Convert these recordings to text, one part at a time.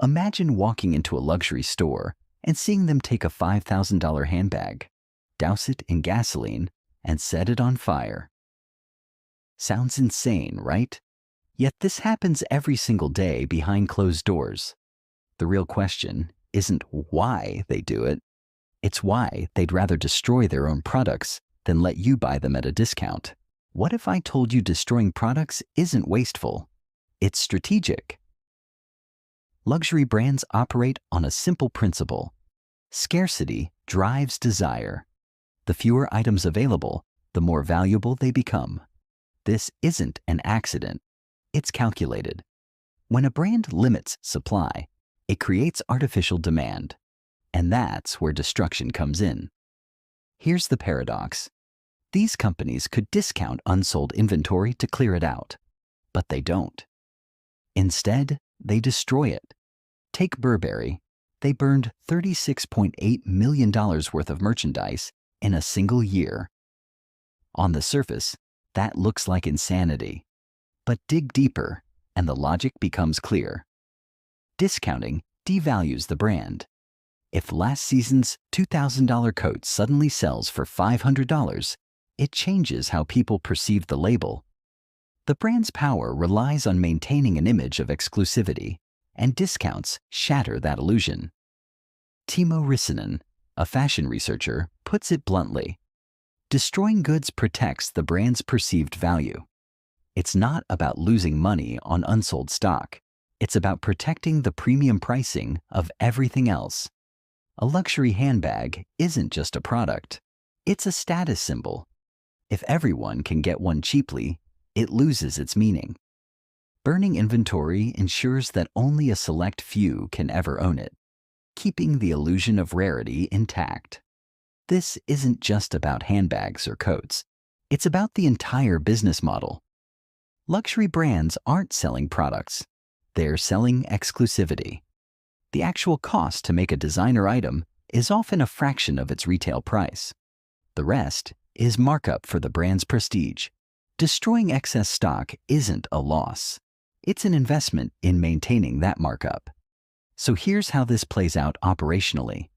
Imagine walking into a luxury store and seeing them take a $5,000 handbag, douse it in gasoline, and set it on fire. Sounds insane, right? Yet this happens every single day behind closed doors. The real question isn't why they do it, it's why they'd rather destroy their own products than let you buy them at a discount. What if I told you destroying products isn't wasteful? It's strategic. Luxury brands operate on a simple principle. Scarcity drives desire. The fewer items available, the more valuable they become. This isn't an accident. It's calculated. When a brand limits supply, it creates artificial demand. And that's where destruction comes in. Here's the paradox. These companies could discount unsold inventory to clear it out, but they don't. Instead, they destroy it. Take Burberry. They burned $36.8 million worth of merchandise in a single year. On the surface, that looks like insanity. But dig deeper, and the logic becomes clear. Discounting devalues the brand. If last season's $2,000 coat suddenly sells for $500, it changes how people perceive the label. The brand's power relies on maintaining an image of exclusivity, and discounts shatter that illusion. Timo Rissanen, a fashion researcher, puts it bluntly. Destroying goods protects the brand's perceived value. It's not about losing money on unsold stock. It's about protecting the premium pricing of everything else. A luxury handbag isn't just a product. It's a status symbol. If everyone can get one cheaply, it loses its meaning. Burning inventory ensures that only a select few can ever own it, keeping the illusion of rarity intact. This isn't just about handbags or coats. It's about the entire business model. Luxury brands aren't selling products. They're selling exclusivity. The actual cost to make a designer item is often a fraction of its retail price. The rest is markup for the brand's prestige. Destroying excess stock isn't a loss. It's an investment in maintaining that markup. So here's how this plays out operationally.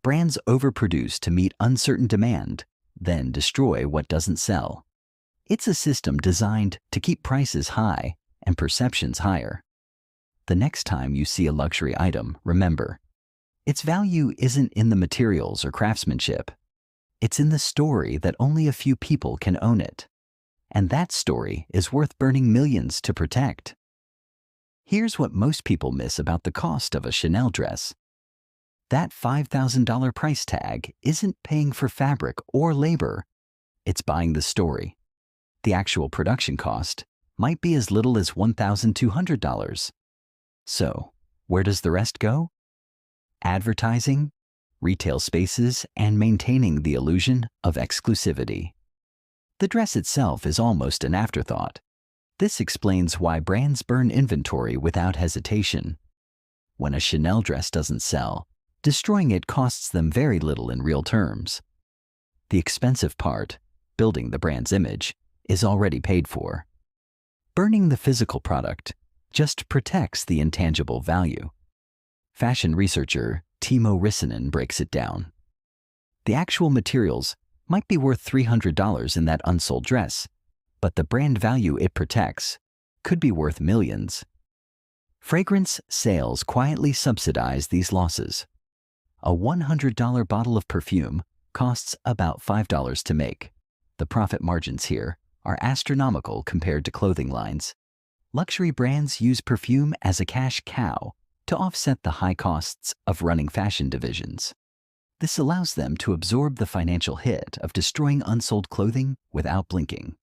Brands overproduce to meet uncertain demand, then destroy what doesn't sell. It's a system designed to keep prices high and perceptions higher. The next time you see a luxury item, remember, its value isn't in the materials or craftsmanship. It's in the story that only a few people can own it. And that story is worth burning millions to protect. Here's what most people miss about the cost of a Chanel dress. That $5,000 price tag isn't paying for fabric or labor. It's buying the story. The actual production cost might be as little as $1,200. So, where does the rest go? Advertising, retail spaces, and maintaining the illusion of exclusivity. The dress itself is almost an afterthought. This explains why brands burn inventory without hesitation. When a Chanel dress doesn't sell, destroying it costs them very little in real terms. The expensive part, building the brand's image, is already paid for. Burning the physical product just protects the intangible value. Fashion researcher Timo Rissanen breaks it down. The actual materials might be worth $300 in that unsold dress, but the brand value it protects could be worth millions. Fragrance sales quietly subsidize these losses. A $100 bottle of perfume costs about $5 to make. The profit margins here are astronomical compared to clothing lines. Luxury brands use perfume as a cash cow to offset the high costs of running fashion divisions. This allows them to absorb the financial hit of destroying unsold clothing without blinking.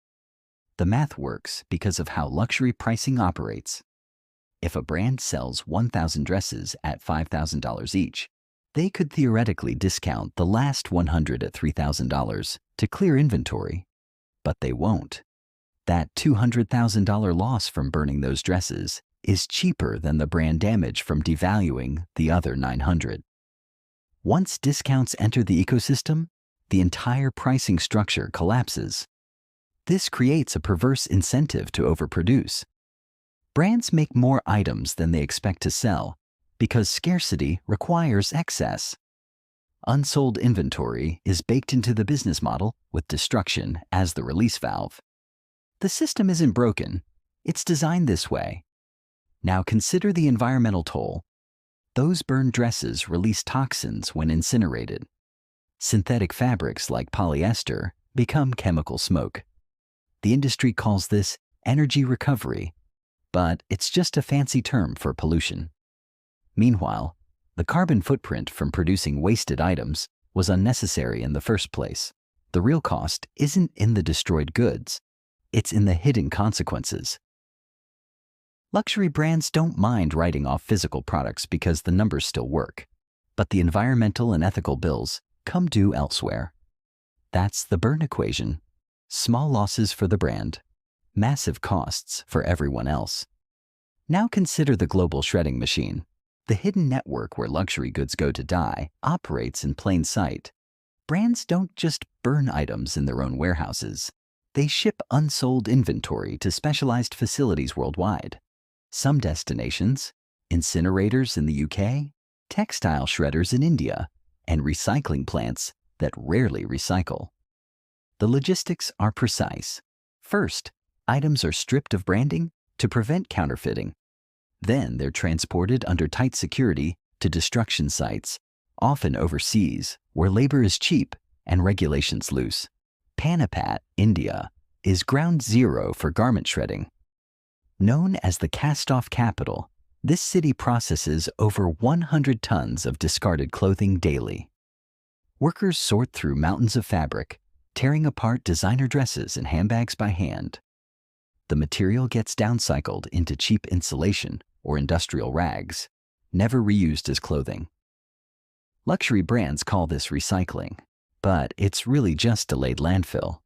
The math works because of how luxury pricing operates. If a brand sells 1,000 dresses at $5,000 each, they could theoretically discount the last 100 at $3,000 to clear inventory. But they won't. That $200,000 loss from burning those dresses is cheaper than the brand damage from devaluing the other 900. Once discounts enter the ecosystem, the entire pricing structure collapses. This creates a perverse incentive to overproduce. Brands make more items than they expect to sell, because scarcity requires excess. Unsold inventory is baked into the business model with destruction as the release valve. The system isn't broken, it's designed this way. Now consider the environmental toll. Those burned dresses release toxins when incinerated. Synthetic fabrics like polyester become chemical smoke. The industry calls this energy recovery, but it's just a fancy term for pollution. Meanwhile, the carbon footprint from producing wasted items was unnecessary in the first place. The real cost isn't in the destroyed goods, it's in the hidden consequences. Luxury brands don't mind writing off physical products because the numbers still work, but the environmental and ethical bills come due elsewhere. That's the burn equation. Small losses for the brand, massive costs for everyone else. Now consider the global shredding machine. The hidden network where luxury goods go to die operates in plain sight. Brands don't just burn items in their own warehouses. They ship unsold inventory to specialized facilities worldwide. Some destinations, incinerators in the UK, textile shredders in India, and recycling plants that rarely recycle. The logistics are precise. First, items are stripped of branding to prevent counterfeiting. Then they're transported under tight security to destruction sites, often overseas, where labor is cheap and regulations loose. Panipat, India, is ground zero for garment shredding. Known as the cast-off capital, this city processes over 100 tons of discarded clothing daily. Workers sort through mountains of fabric, tearing apart designer dresses and handbags by hand. The material gets downcycled into cheap insulation or industrial rags, never reused as clothing. Luxury brands call this recycling, but it's really just delayed landfill.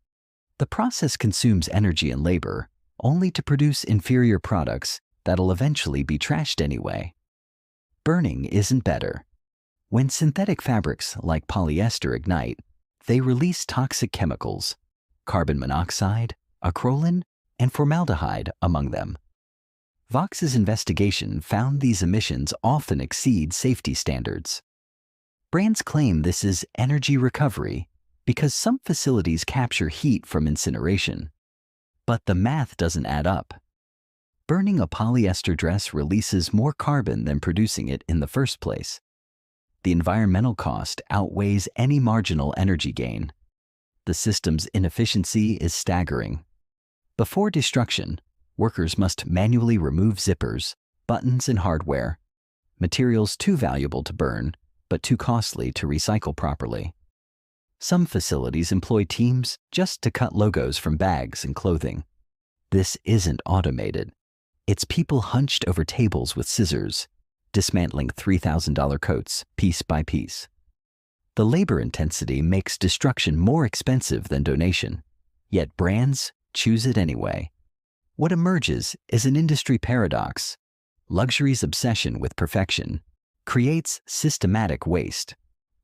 The process consumes energy and labor only to produce inferior products that'll eventually be trashed anyway. Burning isn't better. When synthetic fabrics like polyester ignite, they release toxic chemicals, carbon monoxide, acrolein, and formaldehyde among them. Vox's investigation found these emissions often exceed safety standards. Brands claim this is energy recovery because some facilities capture heat from incineration. But the math doesn't add up. Burning a polyester dress releases more carbon than producing it in the first place. The environmental cost outweighs any marginal energy gain. The system's inefficiency is staggering. Before destruction, workers must manually remove zippers, buttons, and hardware, materials too valuable to burn, but too costly to recycle properly. Some facilities employ teams just to cut logos from bags and clothing. This isn't automated. It's people hunched over tables with scissors, dismantling $3,000 coats piece by piece. The labor intensity makes destruction more expensive than donation, yet brands choose it anyway. What emerges is an industry paradox. Luxury's obsession with perfection creates systematic waste.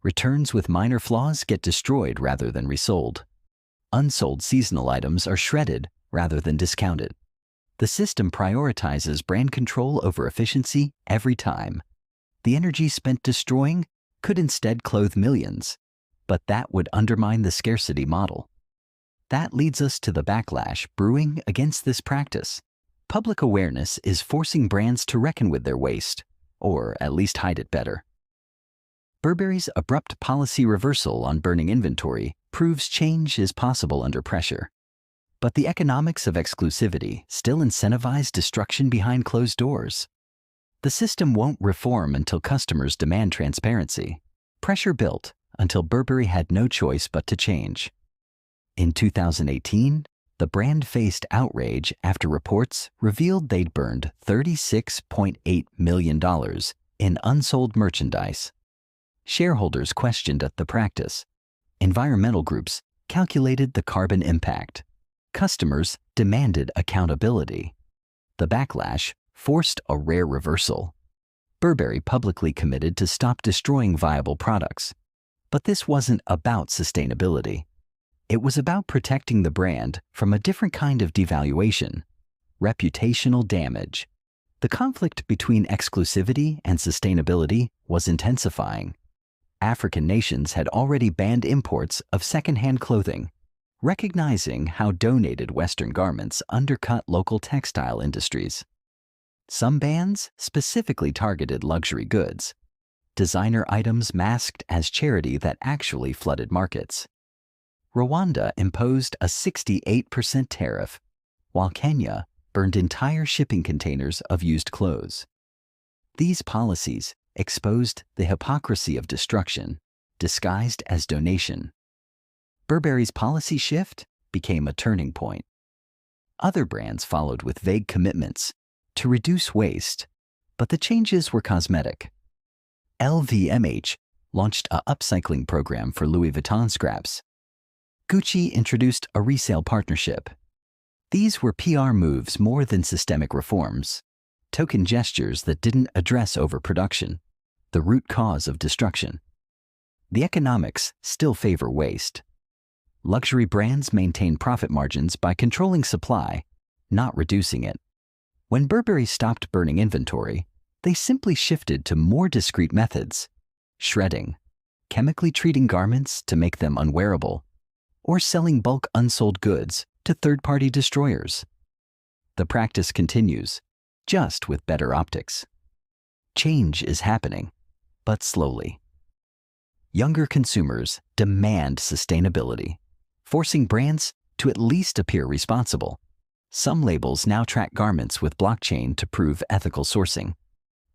Returns with minor flaws get destroyed rather than resold. Unsold seasonal items are shredded rather than discounted. The system prioritizes brand control over efficiency every time. The energy spent destroying could instead clothe millions, but that would undermine the scarcity model. That leads us to the backlash brewing against this practice. Public awareness is forcing brands to reckon with their waste, or at least hide it better. Burberry's abrupt policy reversal on burning inventory proves change is possible under pressure. But the economics of exclusivity still incentivize destruction behind closed doors. The system won't reform until customers demand transparency. Pressure built until Burberry had no choice but to change. In 2018, the brand faced outrage after reports revealed they'd burned $36.8 million in unsold merchandise. Shareholders questioned at the practice. Environmental groups calculated the carbon impact. Customers demanded accountability. The backlash forced a rare reversal. Burberry publicly committed to stop destroying viable products. But this wasn't about sustainability. It was about protecting the brand from a different kind of devaluation, reputational damage. The conflict between exclusivity and sustainability was intensifying. African nations had already banned imports of second-hand clothing, recognizing how donated Western garments undercut local textile industries. Some bans specifically targeted luxury goods, designer items masked as charity that actually flooded markets. Rwanda imposed a 68% tariff, while Kenya burned entire shipping containers of used clothes. These policies exposed the hypocrisy of destruction, disguised as donation. Burberry's policy shift became a turning point. Other brands followed with vague commitments to reduce waste, but the changes were cosmetic. LVMH launched a upcycling program for Louis Vuitton scraps. Gucci introduced a resale partnership. These were PR moves more than systemic reforms, token gestures that didn't address overproduction, the root cause of destruction. The economics still favor waste. Luxury brands maintain profit margins by controlling supply, not reducing it. When Burberry stopped burning inventory, they simply shifted to more discreet methods: shredding, chemically treating garments to make them unwearable, or selling bulk unsold goods to third-party destroyers. The practice continues, just with better optics. Change is happening, but slowly. Younger consumers demand sustainability, forcing brands to at least appear responsible. Some labels now track garments with blockchain to prove ethical sourcing.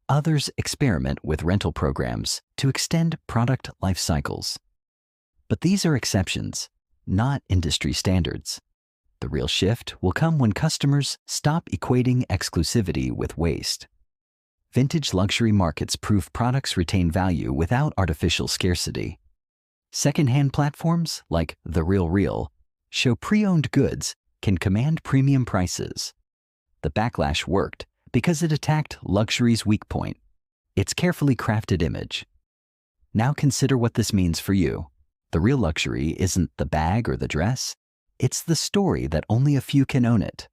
Others experiment with rental programs to extend product life cycles. But these are exceptions, not industry standards. The real shift will come when customers stop equating exclusivity with waste. Vintage luxury markets prove products retain value without artificial scarcity. Second-hand platforms like The Real Real show pre-owned goods can command premium prices. The backlash worked because it attacked luxury's weak point, its carefully crafted image. Now consider what this means for you. The real luxury isn't the bag or the dress. It's the story that only a few can own it.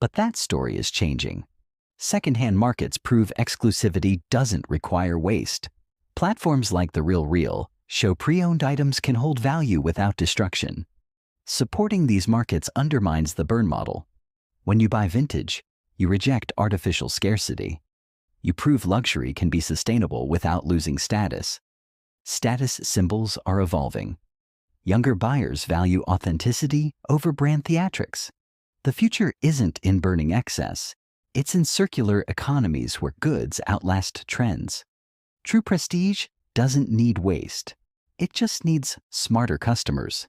But that story is changing. Second-hand markets prove exclusivity doesn't require waste. Platforms like The Real Real show pre-owned items can hold value without destruction. Supporting these markets undermines the burn model. When you buy vintage, you reject artificial scarcity. You prove luxury can be sustainable without losing status. Status symbols are evolving. Younger buyers value authenticity over brand theatrics. The future isn't in burning excess. It's in circular economies where goods outlast trends. True prestige doesn't need waste. It just needs smarter customers.